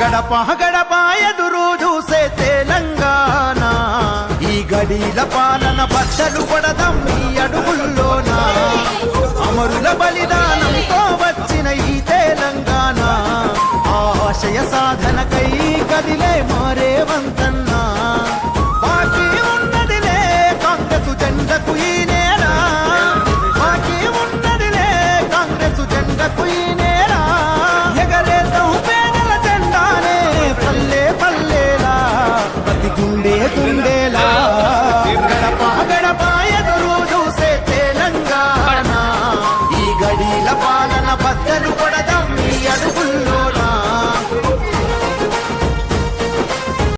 గడప గడప ఎదురు చూసే తెలంగాణ, ఈ గడీల పాలన బద్దలు పడదాం ఈ అడుగుల్లోనా. అమరుల బలిదానంతో వచ్చిన ఈ తెలంగాణ ఆశయ సాధనకై కదిలే మారే